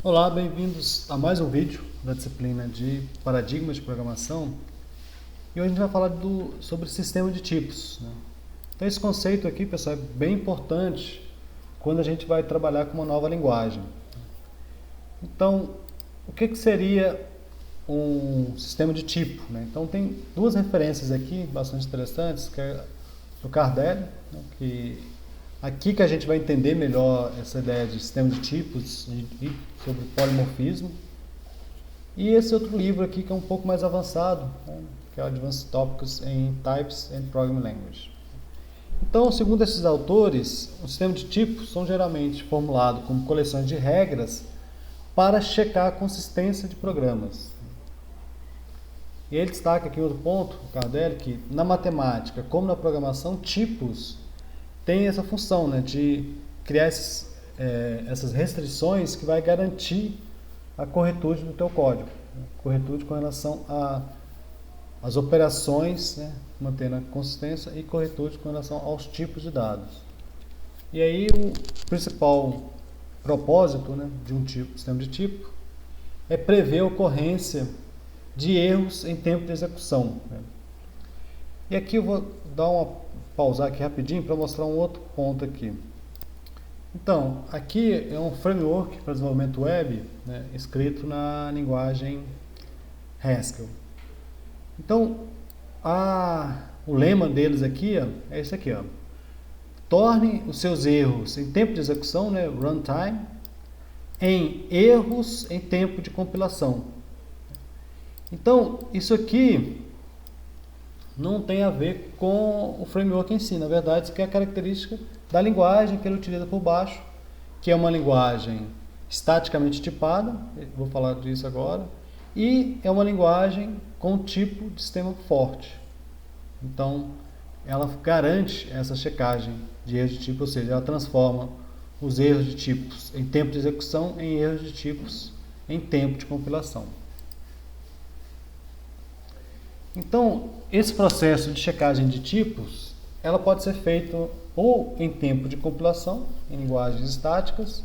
Olá, bem-vindos a mais um vídeo da disciplina de Paradigmas de Programação. E hoje a gente vai falar sobre sistema de tipos, né? Então esse conceito aqui, pessoal, é bem importante quando a gente vai trabalhar com uma nova linguagem. Então, o que seria um sistema de tipo, né? Então tem duas referências aqui bastante interessantes, que é do Cardelli, né, aqui que a gente vai entender melhor essa ideia de sistema de tipos e sobre polimorfismo. E esse outro livro aqui que é um pouco mais avançado, né, que é o Advanced Topics in Types and Programming Language. Então, segundo esses autores, o sistema de tipos são geralmente formulados como coleções de regras para checar a consistência de programas. E ele destaca aqui outro ponto, o Cardelli, que na matemática, como na programação, tipos têm essa função, né, de criar essas restrições que vai garantir a corretude do teu código. Corretude com relação às operações, né, mantendo a consistência, e corretude com relação aos tipos de dados. E aí o principal propósito, né, de um sistema de tipo é prever a ocorrência de erros em tempo de execução, né? E aqui eu vou pausar aqui rapidinho para mostrar um outro ponto aqui. Então, aqui é um framework para desenvolvimento web, né, escrito na linguagem Haskell. Então, o lema deles aqui é esse aqui, ó. Torne os seus erros em tempo de execução, né, runtime, em erros em tempo de compilação. Então, isso aqui não tem a ver com o framework em si. Na verdade, isso aqui é a característica da linguagem que ele utiliza por baixo, que é uma linguagem estaticamente tipada, vou falar disso agora, e é uma linguagem com tipo de sistema forte. Então, ela garante essa checagem de erros de tipo, ou seja, ela transforma os erros de tipos em tempo de execução em erros de tipos em tempo de compilação. Então, esse processo de checagem de tipos, ela pode ser feito ou em tempo de compilação, em linguagens estáticas,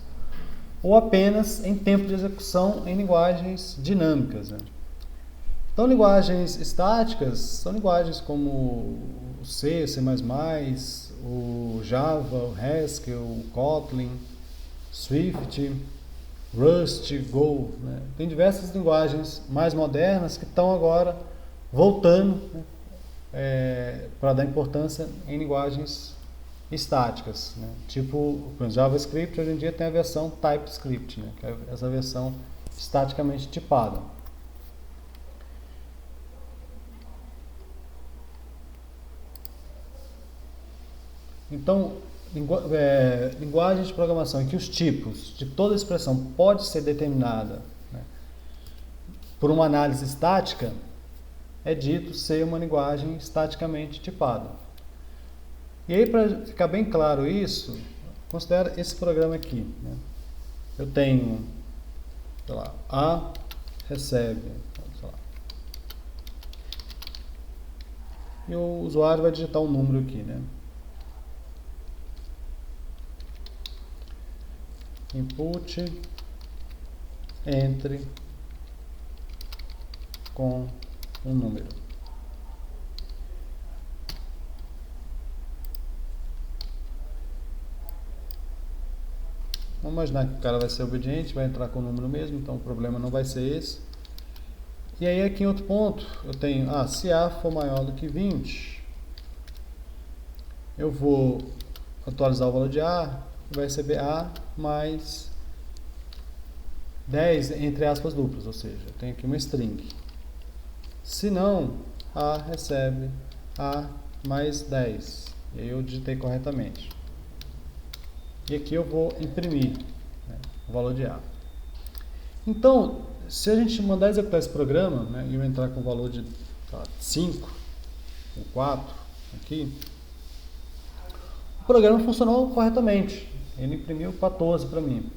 ou apenas em tempo de execução, em linguagens dinâmicas, né? Então, linguagens estáticas são linguagens como o C, C++, o Java, o Haskell, o Kotlin, Swift, Rust, Go, né? Tem diversas linguagens mais modernas que estão agora voltando, né, para dar importância em linguagens estáticas, né? Tipo o JavaScript hoje em dia tem a versão TypeScript, né, que é essa versão estaticamente tipada. Então, linguagens de programação em que os tipos de toda expressão pode ser determinada, né, por uma análise estática, é dito ser uma linguagem estaticamente tipada. E aí, para ficar bem claro isso, considera esse programa aqui, né? Eu tenho, sei lá, A recebe, sei lá, e o usuário vai digitar um número aqui, né? Input, entre com um número. Vamos imaginar que o cara vai ser obediente, vai entrar com o número mesmo, então o problema não vai ser esse. E aí aqui em outro ponto, eu tenho, se A for maior do que 20, eu vou atualizar o valor de A, vai receber A mais 10 entre aspas duplas, ou seja, eu tenho aqui uma string. Se não, A recebe A mais 10. E aí eu digitei corretamente. E aqui eu vou imprimir, né, o valor de A. Então, se a gente mandar executar esse programa, né, e eu entrar com o valor de 5 ou 4 aqui, o programa funcionou corretamente. Ele imprimiu 14 para mim.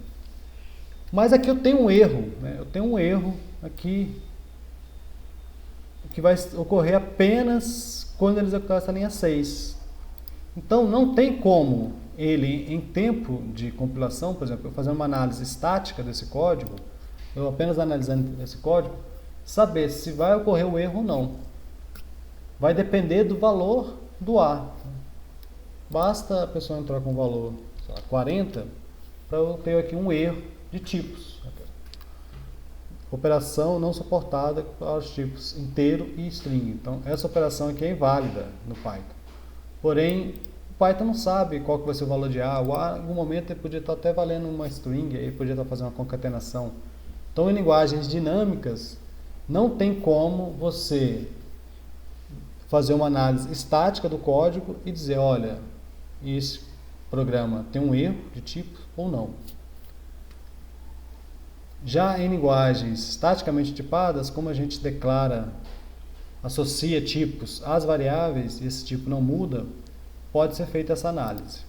Mas aqui eu tenho um erro, né, eu tenho um erro aqui que vai ocorrer apenas quando ele executar essa linha 6. Então, não tem como ele em tempo de compilação, por exemplo, eu fazendo uma análise estática desse código, eu apenas analisando esse código, saber se vai ocorrer o erro ou não. Vai depender do valor do A. Basta a pessoa entrar com o valor, sei lá, 40 para eu ter aqui um erro de tipos. Operação não suportada para os tipos inteiro e string. Então, essa operação aqui é inválida no Python. Porém, o Python não sabe qual que vai ser o valor de A. O A, em algum momento, ele podia estar até valendo uma string, ele podia estar fazendo uma concatenação. Então, em linguagens dinâmicas, não tem como você fazer uma análise estática do código e dizer, olha, esse programa tem um erro de tipo ou não. Já em linguagens estaticamente tipadas, como a gente declara, associa tipos às variáveis e esse tipo não muda, pode ser feita essa análise.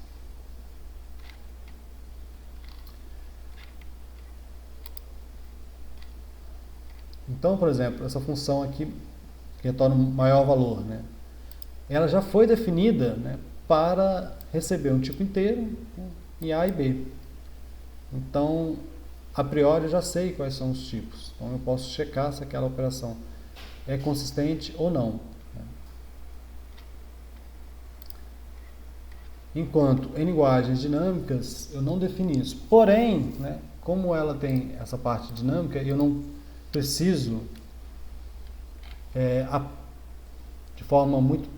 Então, por exemplo, essa função aqui que retorna um maior valor, né? Ela já foi definida, né, para receber um tipo inteiro, né, em A e B. Então, a priori eu já sei quais são os tipos. Então eu posso checar se aquela operação é consistente ou não, né? Enquanto em linguagens dinâmicas eu não defini isso. Porém, né, como ela tem essa parte dinâmica, eu não preciso de forma muito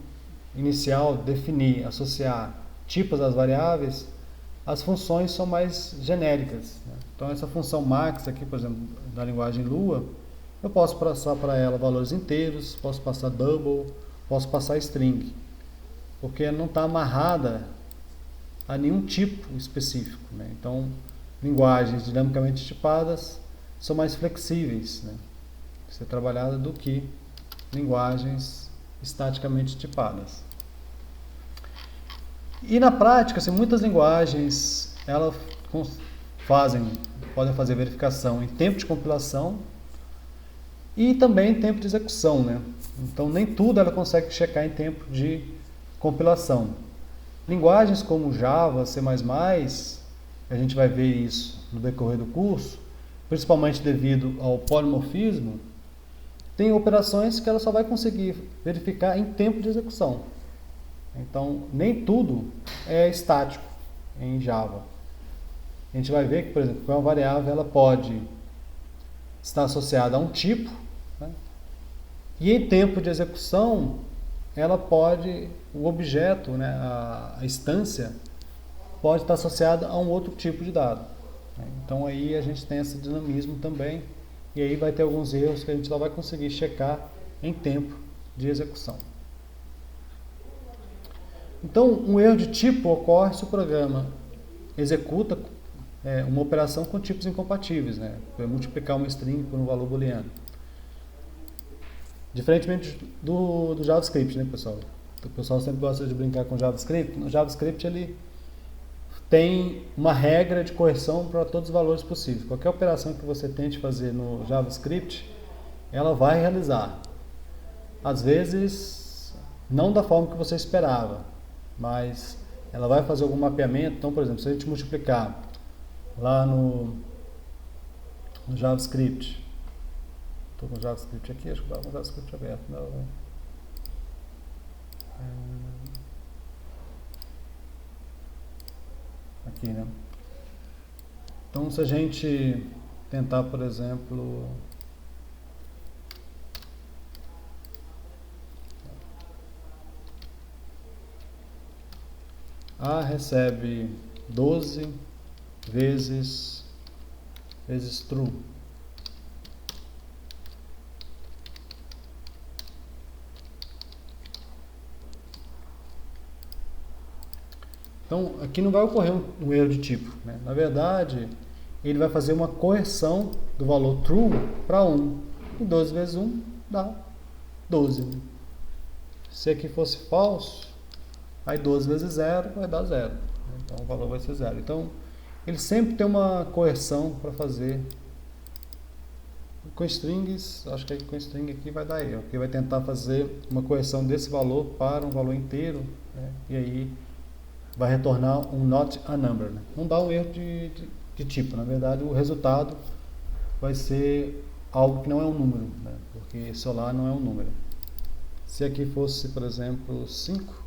inicial definir, associar tipos às variáveis. As funções são mais genéricas, né? Então essa função max aqui, por exemplo, da linguagem Lua, eu posso passar para ela valores inteiros, posso passar double, posso passar string, porque ela não está amarrada a nenhum tipo específico, né? Então, linguagens dinamicamente tipadas são mais flexíveis, né, de ser trabalhada do que linguagens estaticamente tipadas. E na prática, assim, muitas linguagens elas podem fazer verificação em tempo de compilação e também em tempo de execução, né? Então nem tudo ela consegue checar em tempo de compilação. Linguagens como Java, C++, a gente vai ver isso no decorrer do curso, principalmente devido ao polimorfismo, tem operações que ela só vai conseguir verificar em tempo de execução. Então, nem tudo é estático em Java. A gente vai ver que, por exemplo, uma variável ela pode estar associada a um tipo, né? E em tempo de execução, ela pode, o objeto, né, a instância, pode estar associada a um outro tipo de dado, né? Então, aí a gente tem esse dinamismo também, e aí vai ter alguns erros que a gente só vai conseguir checar em tempo de execução. Então, um erro de tipo ocorre se o programa executa uma operação com tipos incompatíveis, né? Vai multiplicar uma string por um valor booleano. Diferentemente do JavaScript, né, pessoal? O pessoal sempre gosta de brincar com JavaScript. No JavaScript ele tem uma regra de correção para todos os valores possíveis. Qualquer operação que você tente fazer no JavaScript, ela vai realizar. Às vezes, não da forma que você esperava, mas ela vai fazer algum mapeamento. Então, por exemplo, se a gente multiplicar lá no JavaScript, estou com o JavaScript aqui, acho que estava com o JavaScript aberto. Não. Aqui, né? Então, se a gente tentar, por exemplo, A recebe 12 vezes true. Então, aqui não vai ocorrer um erro de tipo, né? Na verdade, ele vai fazer uma correção do valor true para 1. E 12 vezes 1 dá 12. Se aqui fosse false, aí 12 vezes 0 vai dar 0. Então, o valor vai ser 0. Então, ele sempre tem uma correção para fazer. Com strings, acho que com string aqui vai dar erro, porque vai tentar fazer uma correção desse valor para um valor inteiro, né? E aí vai retornar um not a number, né? Não dá um erro de tipo, na verdade o resultado vai ser algo que não é um número, né? Porque solar não é um número. Se aqui fosse, por exemplo, 5,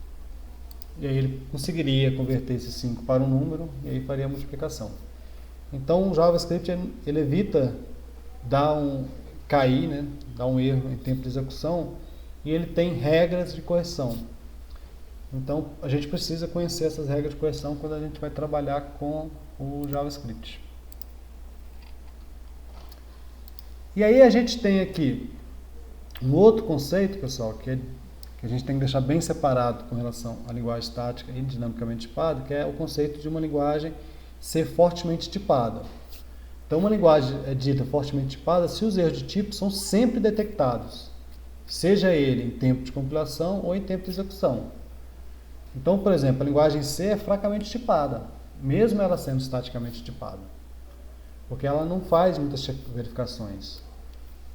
e aí ele conseguiria converter esse 5 para um número e aí faria a multiplicação. Então o JavaScript ele evita cair, né? Dar um erro em tempo de execução, e ele tem regras de correção. Então a gente precisa conhecer essas regras de correção quando a gente vai trabalhar com o JavaScript. E aí a gente tem aqui um outro conceito, pessoal, que a gente tem que deixar bem separado com relação à linguagem estática e dinamicamente tipada, que é o conceito de uma linguagem ser fortemente tipada. Então uma linguagem é dita fortemente tipada se os erros de tipo são sempre detectados, seja ele em tempo de compilação ou em tempo de execução. Então, por exemplo, a linguagem C é fracamente tipada, mesmo ela sendo estaticamente tipada, porque ela não faz muitas verificações.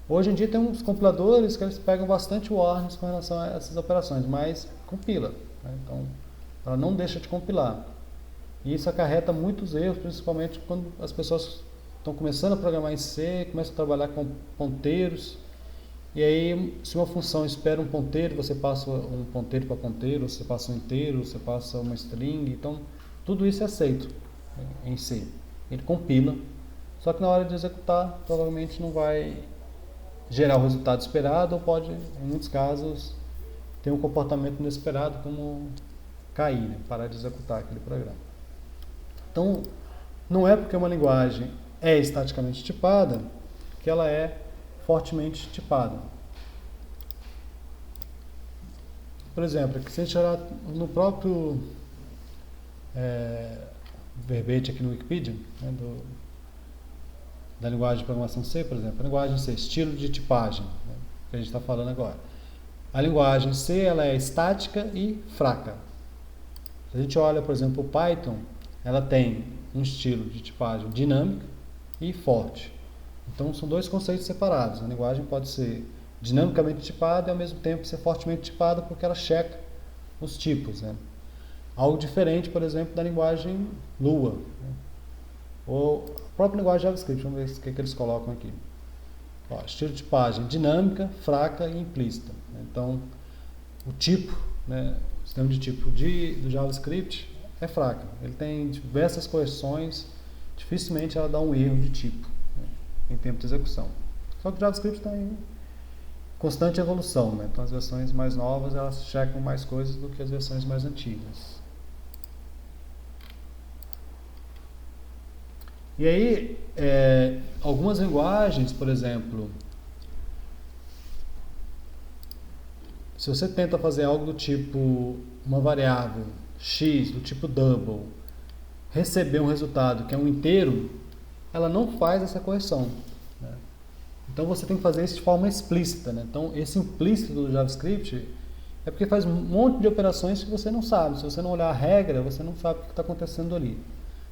Hoje em dia tem uns compiladores que eles pegam bastante warnings com relação a essas operações, mas compila, né? Então, ela não deixa de compilar. E isso acarreta muitos erros, principalmente quando as pessoas estão começando a programar em C, começam a trabalhar com ponteiros, e aí se uma função espera um ponteiro, você passa um ponteiro para ponteiro, você passa um inteiro, você passa uma string, então tudo isso é aceito em C. Ele compila, só que na hora de executar provavelmente não vai gerar o resultado esperado, ou pode, em muitos casos, ter um comportamento inesperado, como cair, né? Parar de executar aquele programa. Então, não é porque uma linguagem é estaticamente tipada que ela é fortemente tipada. Por exemplo, se a gente olhar no próprio verbete aqui no Wikipedia, né, da linguagem de programação C, por exemplo, a linguagem C, estilo de tipagem, né, que a gente está falando agora. A linguagem C ela é estática e fraca. Se a gente olha, por exemplo, o Python, ela tem um estilo de tipagem dinâmica e forte. Então são dois conceitos separados. A linguagem pode ser dinamicamente tipada e ao mesmo tempo ser fortemente tipada porque ela checa os tipos, né? Algo diferente, por exemplo, da linguagem Lua, né? Ou a própria linguagem JavaScript. Vamos ver o que eles colocam aqui. Ó, estilo de tipagem dinâmica, fraca e implícita. Então o tipo, né, o sistema de tipo do JavaScript é fraca. Ele tem diversas correções, dificilmente ela dá um erro de tipo, né, em tempo de execução. Só que o JavaScript está em constante evolução, né? Então as versões mais novas elas checam mais coisas do que as versões mais antigas. E aí, algumas linguagens, por exemplo, se você tenta fazer algo do tipo uma variável x, do tipo double, receber um resultado que é um inteiro, ela não faz essa correção, né? Então você tem que fazer isso de forma explícita, né? Então esse implícito do JavaScript é porque faz um monte de operações que você não sabe. Se você não olhar a regra, você não sabe o que está acontecendo ali.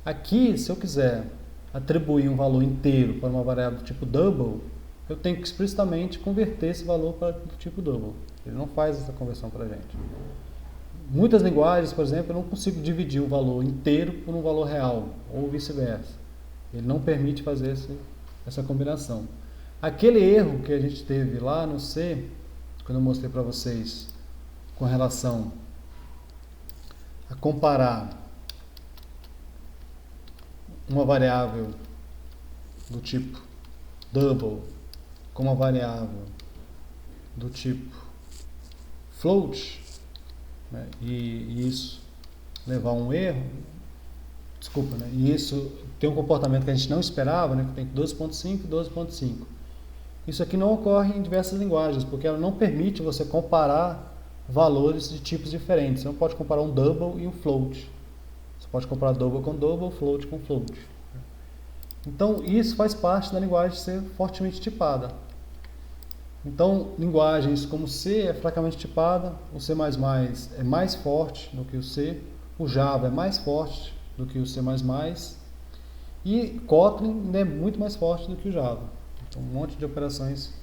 Aqui, se eu quiser atribuir um valor inteiro para uma variável do tipo double, eu tenho que explicitamente converter esse valor para o tipo double. Ele não faz essa conversão para a gente. Muitas linguagens, por exemplo, eu não consigo dividir um valor inteiro por um valor real, ou vice-versa. Ele não permite fazer essa combinação. Aquele erro que a gente teve lá no C, quando eu mostrei para vocês, com relação a comparar uma variável do tipo double com uma variável do tipo float, né, e isso levar a um erro, desculpa, né, e isso tem um comportamento que a gente não esperava, né, que tem 12.5 e 12.5. Isso aqui não ocorre em diversas linguagens, porque ela não permite você comparar valores de tipos diferentes. Você não pode comparar um double e um float. Você pode comparar double com double, float com float. Então, isso faz parte da linguagem ser fortemente tipada. Então, linguagens como C é fracamente tipada, o C++ é mais forte do que o C, o Java é mais forte do que o C++, e Kotlin é muito mais forte do que o Java. Então, um monte de operações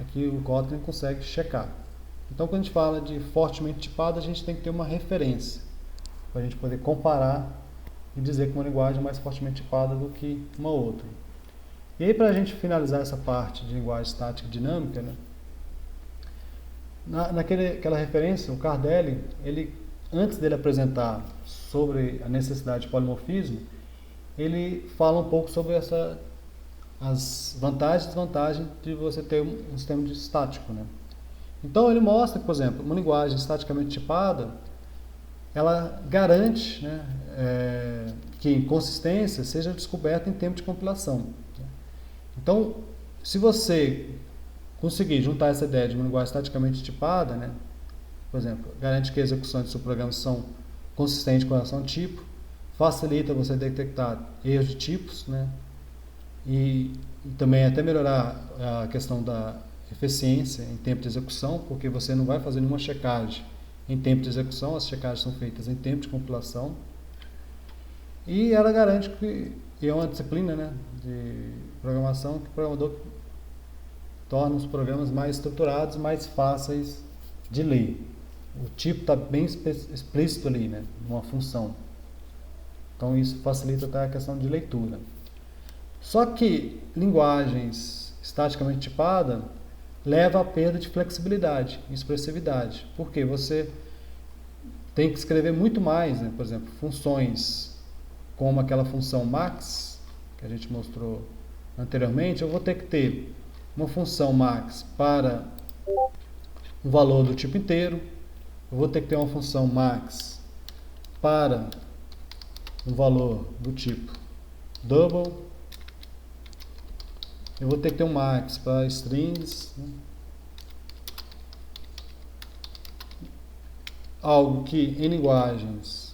aqui o Kotlin consegue checar. Então, quando a gente fala de fortemente tipado, a gente tem que ter uma referência. para a gente poder comparar e dizer que uma linguagem é mais fortemente tipada do que uma outra. E aí, para a gente finalizar essa parte de linguagem estática e dinâmica, né, naquela referência, o Cardelli, antes dele apresentar sobre a necessidade de polimorfismo, ele fala um pouco sobre as vantagens e desvantagens de você ter um sistema de estático, né? Então ele mostra que, por exemplo, uma linguagem estaticamente tipada, ela garante, né, que inconsistência seja descoberta em tempo de compilação. Então, se você conseguir juntar essa ideia de uma linguagem estaticamente tipada, né, por exemplo, garante que a execução de subprogramas são consistentes com relação ao tipo, facilita você detectar erros de tipos, né, e também até melhorar a questão da eficiência em tempo de execução, porque você não vai fazer nenhuma checagem em tempo de execução, as checagens são feitas em tempo de compilação. E ela garante que, e é uma disciplina, né, de programação, que o programador torna os programas mais estruturados, mais fáceis de ler. O tipo está bem explícito ali, né, numa função. Então isso facilita até a questão de leitura. Só que linguagens estaticamente tipadas leva à perda de flexibilidade e expressividade. Porque você tem que escrever muito mais, né? Por exemplo, funções como aquela função max, que a gente mostrou anteriormente, eu vou ter que ter uma função max para um valor do tipo inteiro, eu vou ter que ter uma função max para um valor do tipo double, eu vou ter que ter um max para strings, né? Algo que em linguagens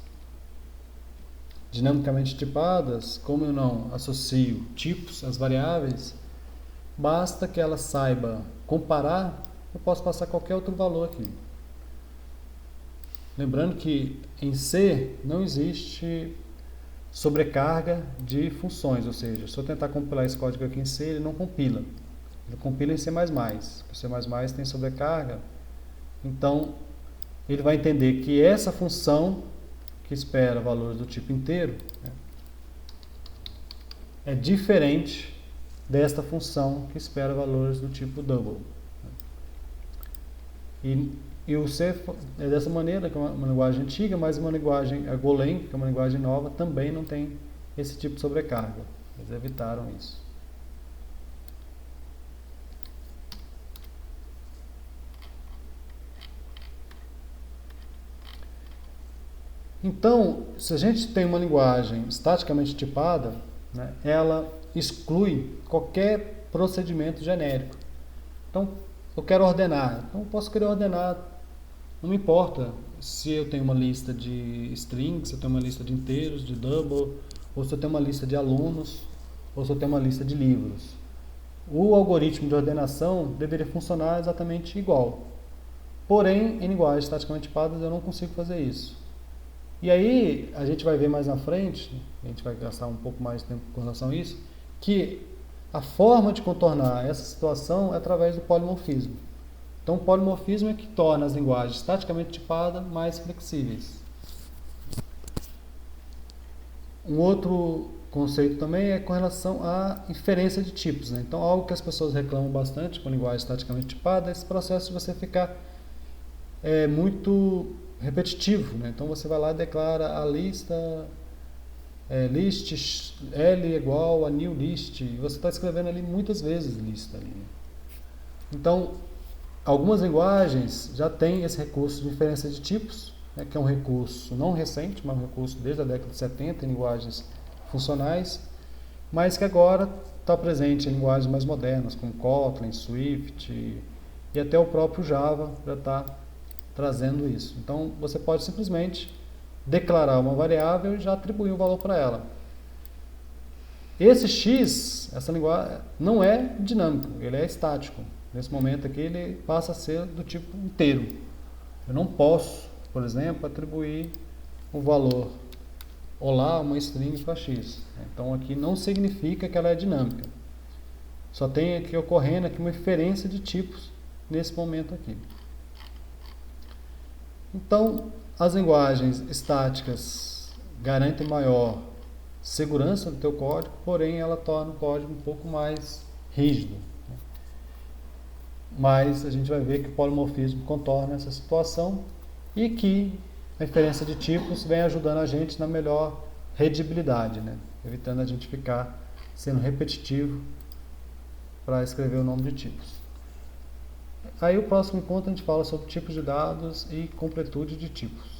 dinamicamente tipadas, como eu não associo tipos às variáveis, basta que ela saiba comparar, eu posso passar qualquer outro valor aqui. Lembrando que em C não existe sobrecarga de funções, ou seja, se eu tentar compilar esse código aqui em C, ele não compila. Ele compila em C++. O C++ tem sobrecarga, então ele vai entender que essa função que espera valores do tipo inteiro, né, é diferente desta função que espera valores do tipo double. E o C é dessa maneira, que é uma linguagem antiga, mas uma linguagem, a Golang, que é uma linguagem nova, também não tem esse tipo de sobrecarga. Eles evitaram isso. Então, se a gente tem uma linguagem estaticamente tipada, né, ela exclui qualquer procedimento genérico. Então, eu quero ordenar. Então, eu posso querer ordenar, não me importa se eu tenho uma lista de strings, se eu tenho uma lista de inteiros, de double, ou se eu tenho uma lista de alunos, ou se eu tenho uma lista de livros. O algoritmo de ordenação deveria funcionar exatamente igual. Porém, em linguagens estaticamente tipadas, eu não consigo fazer isso. E aí, a gente vai ver mais na frente, a gente vai gastar um pouco mais de tempo com relação a isso, que a forma de contornar essa situação é através do polimorfismo. Então, o polimorfismo é que torna as linguagens estaticamente tipadas mais flexíveis. Um outro conceito também é com relação à inferência de tipos, né? Então, algo que as pessoas reclamam bastante com linguagem estaticamente tipada é esse processo de você ficar muito repetitivo, né? Então você vai lá e declara a lista list L igual a new list, e você está escrevendo ali muitas vezes lista ali, né? Então algumas linguagens já têm esse recurso de inferência de tipos, né, que é um recurso não recente, mas um recurso desde a década de 70 em linguagens funcionais, mas que agora está presente em linguagens mais modernas como Kotlin, Swift e até o próprio Java já está trazendo isso. Então, você pode simplesmente declarar uma variável e já atribuir um valor para ela. Esse x, essa linguagem, não é dinâmico, ele é estático. Nesse momento aqui, ele passa a ser do tipo inteiro. Eu não posso, por exemplo, atribuir o valor olá, uma string para x. Então, aqui não significa que ela é dinâmica. Só tem aqui ocorrendo aqui uma inferência de tipos nesse momento aqui. Então, As linguagens estáticas garantem maior segurança do teu código, porém ela torna o código um pouco mais rígido. Mas a gente vai ver que o polimorfismo contorna essa situação e que a inferência de tipos vem ajudando a gente na melhor redibilidade, né? Evitando a gente ficar sendo repetitivo para escrever o nome de tipos. Aí o próximo ponto a gente fala sobre tipos de dados e completude de tipos.